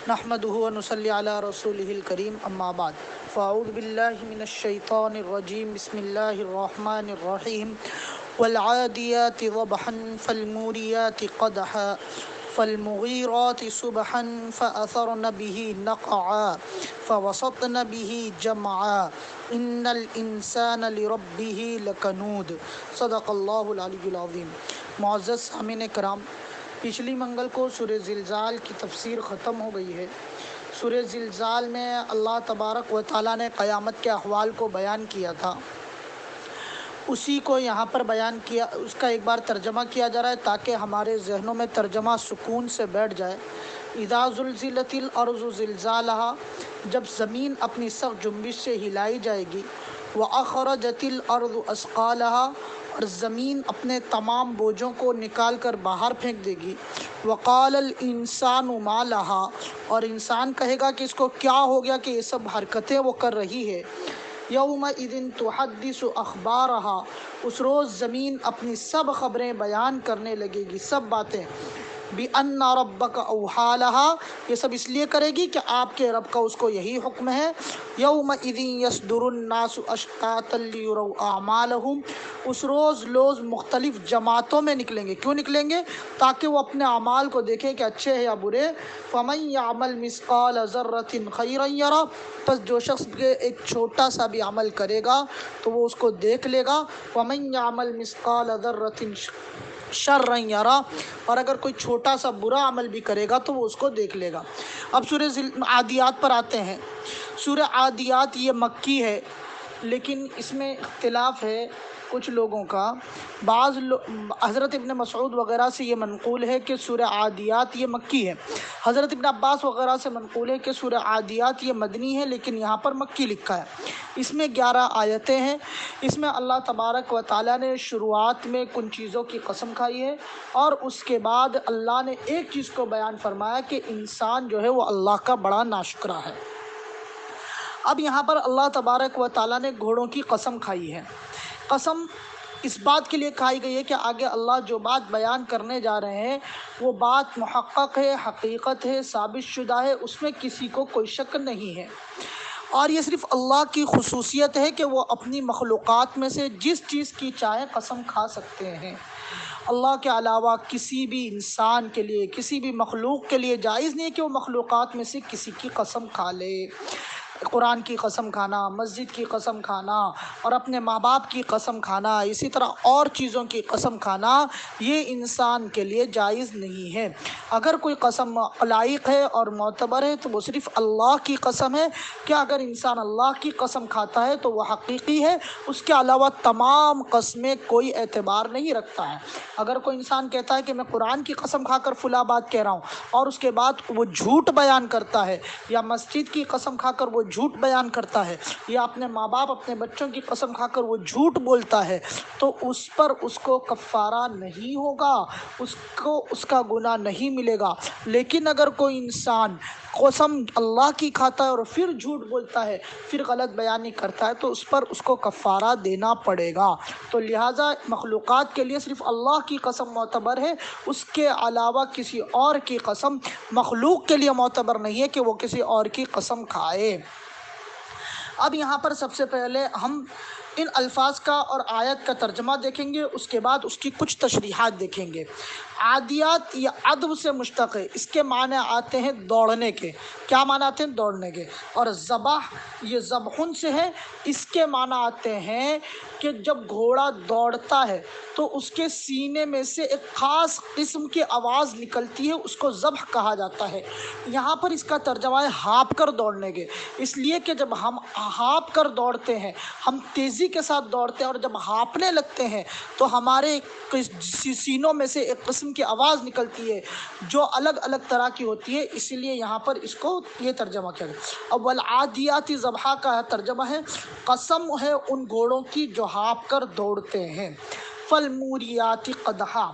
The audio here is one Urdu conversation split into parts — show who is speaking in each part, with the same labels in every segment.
Speaker 1: نحمده ونصلي على رسوله الكريم اما بعد فاعوذ بالله من الشيطان الرجيم بسم الله الرحمن الرحيم والعاديات ضبحا فالموريات قدحا فالمغيرات صبحا فأثرن به نقعا فوسطن به جمعا ان الانسان لربه لکنود صدق اللہ العلی العظیم۔ معزز سامعین کرام، پچھلی منگل کو سورہ زلزال کی تفسیر ختم ہو گئی ہے۔ سورہ زلزال میں اللہ تبارک و تعالیٰ نے قیامت کے احوال کو بیان کیا تھا، اسی کو یہاں پر بیان کیا، اس کا ایک بار ترجمہ کیا جا رہا ہے تاکہ ہمارے ذہنوں میں ترجمہ سکون سے بیٹھ جائے۔ اذا زلزلت الارض زلزالہا، جب زمین اپنی سخت جنبش سے ہلائی جائے گی، واخرجت الارض اثقالہا، اور زمین اپنے تمام بوجھوں کو نکال کر باہر پھینک دے گی، وقال الانسان ما لہا، اور انسان کہے گا کہ اس کو کیا ہو گیا کہ یہ سب حرکتیں وہ کر رہی ہے۔ یومئذ تحدث اخبارہا، اس روز زمین اپنی سب خبریں بیان کرنے لگے گی، سب باتیں۔ بِأَنَّ رَبَّكَ أَوْحَىٰ لَهَا، یہ سب اس لیے کرے گی کہ آپ کے رب کا اس کو یہی حکم ہے۔ یومئذ یصدر الناس اشتاتا لیروا اعمالهم، اس روز لوگ مختلف جماعتوں میں نکلیں گے۔ کیوں نکلیں گے؟ تاکہ وہ اپنے اعمال کو دیکھیں کہ اچھے ہیں یا برے۔ فَمَن يَعْمَلْ مِثْقَالَ ذَرَّةٍ خَيْرًا يَرَهُ، پس جو شخص ایک چھوٹا سا بھی عمل کرے گا تو وہ اس کو دیکھ لے گا۔ وَمَن يَعْمَلْ مِثْقَالَ ذَرَّةٍ شَرًّا يَرَهُ، اور اگر کوئی چھوٹا سا برا عمل بھی کرے گا تو وہ اس کو دیکھ لے گا۔ اب سورہ عادیات پر آتے ہیں۔ سورہ عادیات یہ مکی ہے، لیکن اس میں اختلاف ہے کچھ لوگوں کا۔ حضرت ابن مسعود وغیرہ سے یہ منقول ہے کہ سورہ عادیات یہ مکی ہے۔ حضرت ابن عباس وغیرہ سے منقول ہے کہ سورہ عادیات یہ مدنی ہے، لیکن یہاں پر مکی لکھا ہے۔ اس میں 11 آیتیں ہیں۔ اس میں اللہ تبارک و تعالیٰ نے شروعات میں کن چیزوں کی قسم کھائی ہے، اور اس کے بعد اللہ نے ایک چیز کو بیان فرمایا کہ انسان جو ہے وہ اللہ کا بڑا ناشکرا ہے۔ اب یہاں پر اللہ تبارک و تعالیٰ نے گھوڑوں کی قسم کھائی ہے۔ قسم اس بات کے لیے کھائی گئی ہے کہ آگے اللہ جو بات بیان کرنے جا رہے ہیں وہ بات محقق ہے، حقیقت ہے، ثابت شدہ ہے، اس میں کسی کو کوئی شک نہیں ہے۔ اور یہ صرف اللہ کی خصوصیت ہے کہ وہ اپنی مخلوقات میں سے جس چیز کی چاہے قسم کھا سکتے ہیں۔ اللہ کے علاوہ کسی بھی انسان کے لیے، کسی بھی مخلوق کے لیے جائز نہیں ہے کہ وہ مخلوقات میں سے کسی کی قسم کھا لے۔ قرآن کی قسم کھانا، مسجد کی قسم کھانا، اور اپنے ماں باپ کی قسم کھانا، اسی طرح اور چیزوں کی قسم کھانا، یہ انسان کے لیے جائز نہیں ہے۔ اگر کوئی قسم لائق ہے اور معتبر ہے تو وہ صرف اللہ کی قسم ہے کہ اگر انسان اللہ کی قسم کھاتا ہے تو وہ حقیقی ہے، اس کے علاوہ تمام قسمیں کوئی اعتبار نہیں رکھتا ہے۔ اگر کوئی انسان کہتا ہے کہ میں قرآن کی قسم کھا کر فلاں بات کہہ رہا ہوں اور اس کے بعد وہ جھوٹ بیان کرتا ہے، یا مسجد کی قسم کھا کر وہ جھوٹ بیان کرتا ہے، یا اپنے ماں باپ اپنے بچوں کی قسم کھا کر وہ جھوٹ بولتا ہے، تو اس پر اس کو کفارہ نہیں ہوگا، اس کو اس کا گناہ نہیں ملے گا۔ لیکن اگر کوئی انسان قسم اللہ کی کھاتا ہے اور پھر جھوٹ بولتا ہے، پھر غلط بیانی کرتا ہے، تو اس پر اس کو کفارہ دینا پڑے گا۔ تو لہٰذا مخلوقات کے لیے صرف اللہ کی قسم معتبر ہے، اس کے علاوہ کسی اور کی قسم مخلوق کے لیے معتبر نہیں ہے کہ وہ کسی اور کی قسم کھائے۔ اب یہاں پر سب سے پہلے ہم ان الفاظ کا اور آیت کا ترجمہ دیکھیں گے، اس کے بعد اس کی کچھ تشریحات دیکھیں گے۔ عادیات یہ عدو سے مشتق ہے، اس کے معنی آتے ہیں دوڑنے کے۔ کیا معنی آتے ہیں؟ دوڑنے کے۔ اور ذبح یہ ذبحن سے ہے، اس کے معنی آتے ہیں کہ جب گھوڑا دوڑتا ہے تو اس کے سینے میں سے ایک خاص قسم کی آواز نکلتی ہے، اس کو ذبح کہا جاتا ہے۔ یہاں پر اس کا ترجمہ ہے ہانپ کر دوڑنے کے، اس لیے کہ جب ہم ہانپ کر دوڑتے ہیں، ہم تیزی کے ساتھ دوڑتے ہیں، اور جب ہانپنے لگتے ہیں تو ہمارے سینوں میں سے ایک قسم کی آواز نکلتی ہے جو الگ الگ طرح کی ہوتی ہے، اسی لیے یہاں پر اس کو یہ ترجمہ کیا گیا۔ اول عادیات ضبحا کا ترجمہ ہے قسم ہے ان گھوڑوں کی جو ہانپ کر دوڑتے ہیں۔ فالموریات قدحا،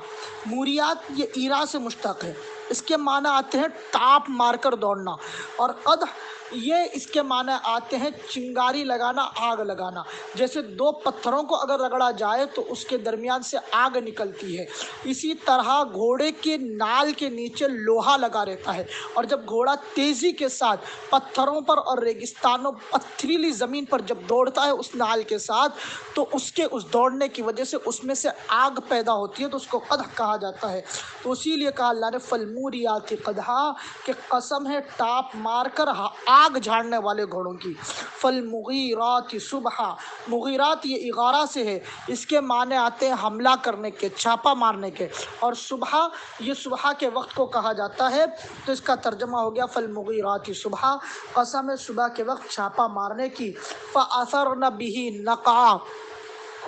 Speaker 1: موریات یہ ایرا سے مشتق ہے، اس کے معنی آتے ہیں ٹاپ مار کر دوڑنا، اور قدح یہ اس کے معنی آتے ہیں چنگاری لگانا، آگ لگانا۔ جیسے دو پتھروں کو اگر رگڑا جائے تو اس کے درمیان سے آگ نکلتی ہے، اسی طرح گھوڑے کے نال کے نیچے لوہا لگا رہتا ہے، اور جب گھوڑا تیزی کے ساتھ پتھروں پر اور ریگستانوں پتھریلی زمین پر جب دوڑتا ہے اس نال کے ساتھ، تو اس کے اس دوڑنے کی وجہ سے اس میں سے آگ پیدا ہوتی ہے، تو اس کو قدح کہا جاتا ہے۔ تو اسی لیے کہا اللہ نے فالموریات قدحا، کہ قسم ہے ٹاپ مار کر آگ جھاڑنے والے گھوڑوں کی۔ فالمغیرات صبحا، مغیرات یہ اغارہ سے ہے، اس کے معنی آتے ہیں حملہ کرنے کے، چھاپا مارنے کے، اور صبح یہ صبح کے وقت کو کہا جاتا ہے، تو اس کا ترجمہ ہو گیا فالمغیرات صبحا، قسم ہے صبح کے وقت چھاپا مارنے کی۔ فاثرن به نقعا،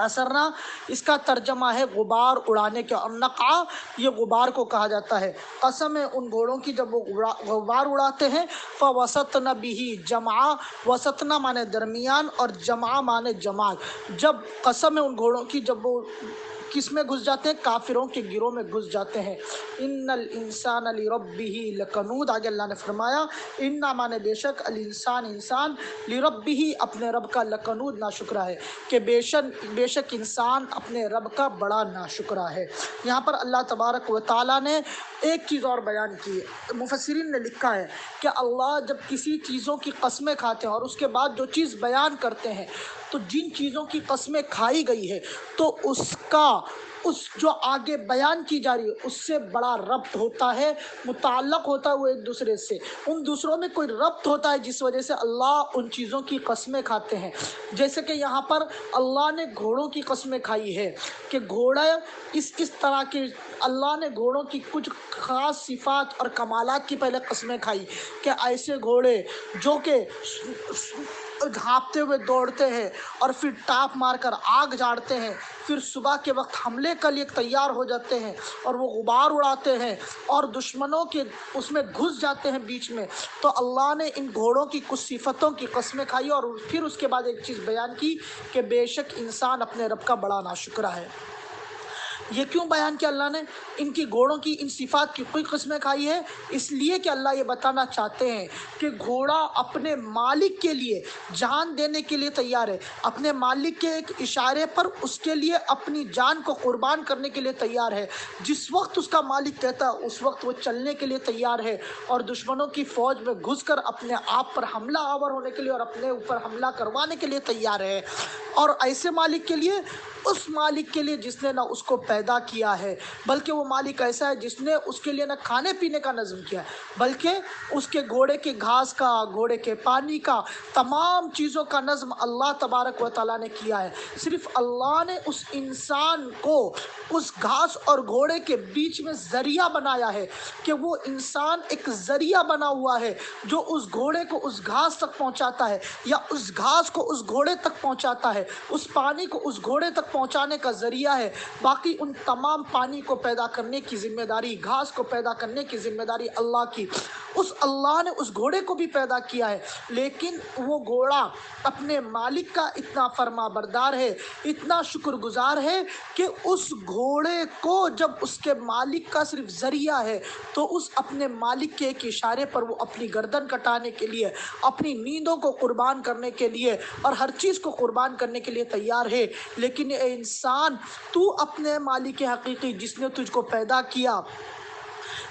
Speaker 1: اثرنا اس کا ترجمہ ہے غبار اڑانے کے، اور نقعہ یہ غبار کو کہا جاتا ہے۔ قسم ہے ان گھوڑوں کی جب وہ غبار اڑاتے ہیں، فوسطن به جمعا، وسطنا مانے درمیان اور جمعا مانے جماعت، جب قسم ہے ان گھوڑوں کی جب وہ کس میں گھس جاتے ہیں؟ کافروں کے گروہ میں گھس جاتے ہیں۔ ان الانسان لربہ لکنود، آگے اللہ نے فرمایا انا مانے بے شک، الانسان انسان، لربہ اپنے رب کا، لکنود ناشکرا ہے، کہ بے شک انسان اپنے رب کا بڑا ناشکرا ہے۔ یہاں پر اللہ تبارک و تعالیٰ نے ایک چیز اور بیان کی ہے، مفسرین نے لکھا ہے کہ اللہ جب کسی چیزوں کی قسمیں کھاتے ہیں اور اس کے بعد جو چیز بیان کرتے ہیں، تو جن چیزوں کی قسمیں کھائی گئی ہے تو اس جو آگے بیان کی جا رہی ہے اس سے بڑا ربط ہوتا ہے، متعلق ہوتا ہے وہ ایک دوسرے سے، ان دوسروں میں کوئی ربط ہوتا ہے جس وجہ سے اللہ ان چیزوں کی قسمیں کھاتے ہیں۔ جیسے کہ یہاں پر اللہ نے گھوڑوں کی قسمیں کھائی ہے کہ گھوڑا اس طرح کے، اللہ نے گھوڑوں کی کچھ خاص صفات اور کمالات کی پہلے قسمیں کھائی کہ ایسے گھوڑے جو کہ ہانپتے ہوئے دوڑتے ہیں اور پھر ٹاپ مار کر آگ جھاڑتے ہیں، پھر صبح کے وقت حملے کے لیے تیار ہو جاتے ہیں اور وہ غبار اڑاتے ہیں اور دشمنوں کے اس میں گھس جاتے ہیں بیچ میں، تو اللہ نے ان گھوڑوں کی کچھ صفتوں کی قسمیں کھائی اور پھر اس کے بعد ایک چیز بیان کی کہ بے شک انسان اپنے رب کا بڑا ناشکرا ہے۔ یہ کیوں بیان کیا اللہ نے ان کی گھوڑوں کی ان صفات کی کوئی قسمیں کھائی ہے؟ اس لیے کہ اللہ یہ بتانا چاہتے ہیں کہ گھوڑا اپنے مالک کے لیے جان دینے کے لیے تیار ہے، اپنے مالک کے ایک اشارے پر اس کے لیے اپنی جان کو قربان کرنے کے لیے تیار ہے، جس وقت اس کا مالک کہتا ہے اس وقت وہ چلنے کے لیے تیار ہے اور دشمنوں کی فوج میں گھس کر اپنے آپ پر حملہ آور ہونے کے لیے اور اپنے اوپر حملہ کروانے کے لیے تیار ہے۔ اور ایسے مالک کے لیے، اس مالک کے لیے جس نے نہ اس کو پیدا کیا ہے، بلکہ وہ مالک ایسا ہے جس نے اس کے لیے نہ کھانے پینے کا نظم کیا ہے، بلکہ اس کے گھوڑے کے گھاس کا، گھوڑے کے پانی کا، تمام چیزوں کا نظم اللہ تبارک و تعالیٰ نے کیا ہے۔ صرف اللہ نے اس انسان کو اس گھاس اور گھوڑے کے بیچ میں ذریعہ بنایا ہے کہ وہ انسان ایک ذریعہ بنا ہوا ہے جو اس گھوڑے کو اس گھاس تک پہنچاتا ہے، یا اس گھاس کو اس گھوڑے تک پہنچاتا ہے، اس پانی کو اس گھوڑے تک پہنچانے کا ذریعہ ہے۔ باقی ان تمام پانی کو پیدا کرنے کی ذمہ داری، گھاس کو پیدا کرنے کی ذمہ داری اللہ کی۔ اس اللہ نے اس گھوڑے کو بھی پیدا کیا ہے، لیکن وہ گھوڑا اپنے مالک کا اتنا فرما بردار ہے، اتنا شکر گزار ہے کہ اس گھوڑے کو جب اس کے مالک کا صرف ذریعہ ہے تو اس اپنے مالک کے ایک اشارے پر وہ اپنی گردن کٹانے کے لیے، اپنی نیندوں کو قربان کرنے کے لیے اور ہر چیز کو قربان کرنے کے لیے تیار ہے۔ لیکن اے انسان، تو اپنے مالک حقیقی جس نے تجھ کو پیدا کیا،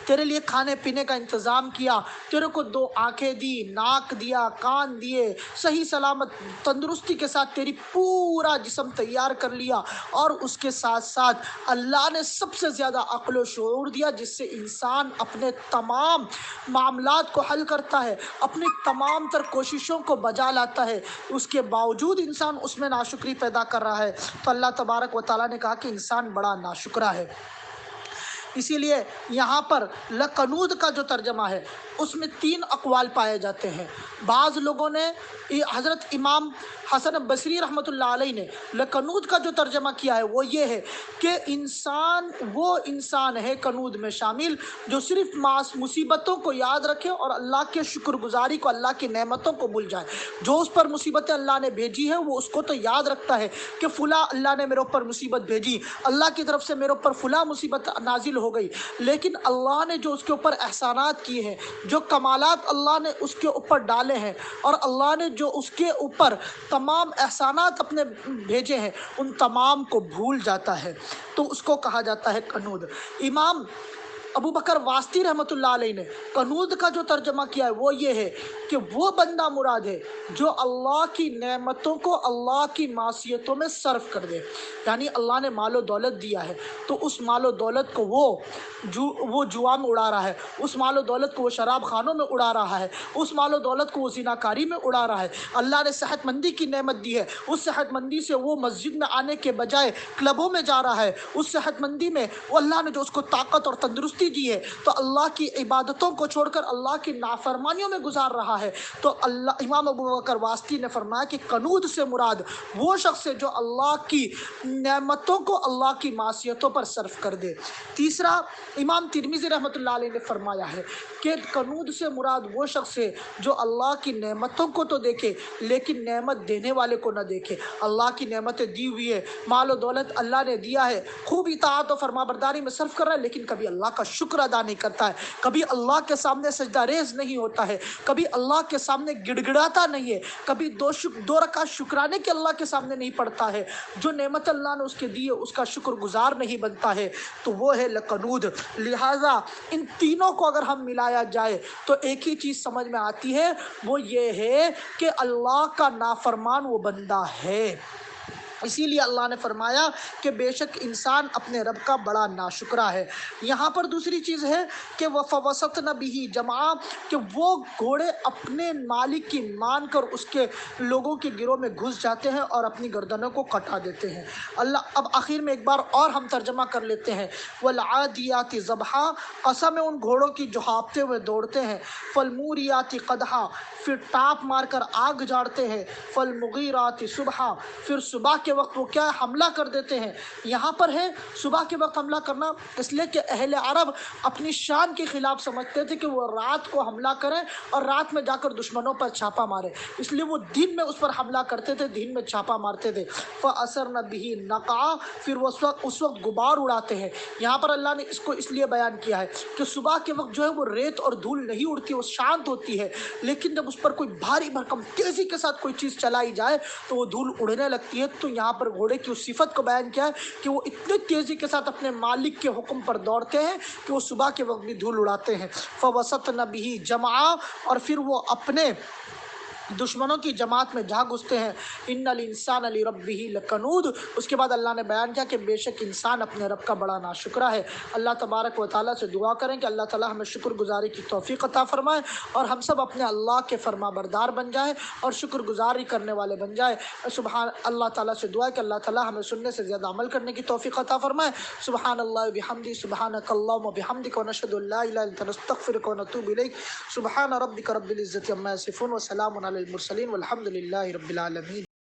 Speaker 1: تیرے لیے کھانے پینے کا انتظام کیا، تیرے کو دو آنکھیں دی، ناک دیا، کان دیے، صحیح سلامت تندرستی کے ساتھ تیری پورا جسم تیار کر لیا، اور اس کے ساتھ ساتھ اللہ نے سب سے زیادہ عقل و شعور دیا جس سے انسان اپنے تمام معاملات کو حل کرتا ہے، اپنی تمام تر کوششوں کو بجا لاتا ہے، اس کے باوجود انسان اس میں ناشکری پیدا کر رہا ہے۔ تو اللہ تبارک و تعالیٰ نے کہا کہ انسان بڑا ناشکرا ہے۔ اسی لیے یہاں پر لقنود کا جو ترجمہ ہے اس میں 3 اقوال پائے جاتے ہیں۔ بعض لوگوں نے، حضرت امام حسن بصری رحمۃ اللہ علیہ نے لقنود کا جو ترجمہ کیا ہے وہ یہ ہے کہ انسان وہ انسان ہے قنود میں شامل جو صرف مصیبتوں کو یاد رکھے اور اللہ کے شکر گزاری کو، اللہ کی نعمتوں کو بھول جائے۔ جو اس پر مصیبتیں اللہ نے بھیجی ہے وہ اس کو تو یاد رکھتا ہے کہ فلاں اللہ نے میرے اوپر مصیبت بھیجی، اللہ کی طرف سے میرے اوپر فلاں مصیبت نازل ہو گئی، لیکن اللہ نے جو اس کے اوپر احسانات کیے ہیں، جو کمالات اللہ نے اس کے اوپر ڈالے ہیں، اور اللہ نے جو اس کے اوپر تمام احسانات اپنے بھیجے ہیں، ان تمام کو بھول جاتا ہے، تو اس کو کہا جاتا ہے کنود۔ امام ابو بکر واسطی رحمۃ اللہ علیہ نے کنود کا جو ترجمہ کیا ہے وہ یہ ہے کہ وہ بندہ مراد ہے جو اللہ کی نعمتوں کو اللہ کی معصیتوں میں صرف کر دے، یعنی اللہ نے مال و دولت دیا ہے تو اس مال و دولت کو وہ جوا میں اڑا رہا ہے، اس مال و دولت کو وہ شراب خانوں میں اڑا رہا ہے، اس مال و دولت کو وہ زناکاری میں اڑا رہا ہے۔ اللہ نے صحت مندی کی نعمت دی ہے، اس صحت مندی سے وہ مسجد میں آنے کے بجائے کلبوں میں جا رہا ہے، اس صحت مندی میں وہ اللہ نے جو اس کو طاقت اور تندرستی دی ہے تو اللہ کی عبادتوں کو چھوڑ کر اللہ کی نافرمانیوں میں گزار رہا ہے۔ تو امام ابو بکر واسطی نے فرمایا کہ کنود سے مراد وہ شخص ہے جو اللہ کی نعمتوں کو اللہ کی معصیتوں پر صرف کر دے۔ تیسرا، امام ترمذی رحمۃ اللہ علیہ نے فرمایا ہے کہ کنود سے مراد وہ شخص ہے جو اللہ کی نعمتوں کو تو دیکھے لیکن نعمت دینے والے کو نہ دیکھے۔ اللہ کی نعمتیں دی ہوئی ہے، مال و دولت اللہ نے دیا ہے، خوب اطاعت و فرما برداری میں صرف کر رہا ہے، لیکن کبھی اللہ کا شکر ادا نہیں کرتا ہے، کبھی اللہ کے سامنے سجدہ ریز نہیں ہوتا ہے، کبھی اللہ کے سامنے گڑ گڑاتا نہیں ہے، کبھی دو رکعت شکرانے کے اللہ کے سامنے نہیں پڑتا ہے، جو نعمت اللہ نے اس کے دی ہے اس کا شکر گزار نہیں بنتا ہے، تو وہ ہے لکنود۔ لہٰذا ان تینوں کو اگر ہم ملایا جائے تو ایک ہی چیز سمجھ میں آتی ہے، وہ یہ ہے کہ اللہ کا نافرمان وہ بندہ ہے۔ اسی لیے اللہ نے فرمایا کہ بے شک انسان اپنے رب کا بڑا ناشکرا ہے۔ یہاں پر دوسری چیز ہے کہ وَفَوَسَطْنَ بِهِ جَمْعًا، کہ وہ گھوڑے اپنے مالک کی مان کر اس کے لوگوں کے گروہ میں گھس جاتے ہیں اور اپنی گردنوں کو کٹا دیتے ہیں۔ اللہ اب آخر میں ایک بار اور ہم ترجمہ کر لیتے ہیں، وَالْعَادِيَاتِ ضَبْحًا، قسم ہے ان گھوڑوں کی جو ہانپتے ہوئے دوڑتے ہیں، فَالْمُورِيَاتِ قَدْحًا، پھر ٹاپ مار کر آگ جاڑتے ہیں، فَالْمُغِيرَاتِ صُبْحًا، پھر صبح کے وقت وہ کیا حملہ کر دیتے ہیں۔ یہاں پر ہے صبح کے وقت حملہ کرنا، اس لیے کہ اہل عرب اپنی شان کے خلاف سمجھتے تھے کہ وہ رات کو حملہ کریں اور رات میں جا کر دشمنوں پر چھاپا مارے، اس لیے وہ دن میں اس پر حملہ کرتے تھے، دن میں چھاپا مارتے تھے۔ فَأَثَرْنَ بِهِ نَقْعًا، پھر وہ اس وقت غبار اڑاتے ہیں۔ یہاں پر اللہ نے اس کو اس لیے بیان کیا ہے کہ صبح کے وقت جو ہے وہ ریت اور دھول نہیں اڑتی، وہ شانت ہوتی ہے، لیکن جب اس پر کوئی بھاری بھرکم تیزی کے ساتھ کوئی چیز چلائی جائے تو وہ دھول اڑنے لگتی ہے۔ تو یہاں پر گھوڑے کی اس صفت کو بیان کیا ہے کہ وہ اتنی تیزی کے ساتھ اپنے مالک کے حکم پر دوڑتے ہیں کہ وہ صبح کے وقت بھی دھول اڑاتے ہیں۔ فَوَسَطْنَ بِهِ جَمْعًا، اور پھر وہ اپنے دشمنوں کی جماعت میں جا گھستے ہیں۔ ان الانسان لربہ لکنود، اس کے بعد اللہ نے بیان کیا کہ بے شک انسان اپنے رب کا بڑا ناشکرا ہے۔ اللہ تبارک و تعالیٰ سے دعا کریں کہ اللہ تعالیٰ ہمیں شکر گزاری کی توفیق عطا فرمائے اور ہم سب اپنے اللہ کے فرما بردار بن جائیں اور شکر گزاری کرنے والے بن جائیں۔ سبحان اللہ تعالیٰ سے دعا ہے کہ اللہ تعالیٰ ہمیں سننے سے زیادہ عمل کرنے کی توفیق عطا فرمائے۔ سبحان اللہ وبحمدہ، سبحانک اللہم وبحمدک، ونشہد ان لا الہ الا انت، نستغفرک ونتوب الیک۔ سبحان ربک رب العزۃ عما یصفون، وسلام علی المرسلین، والحمد للہ رب العالمین۔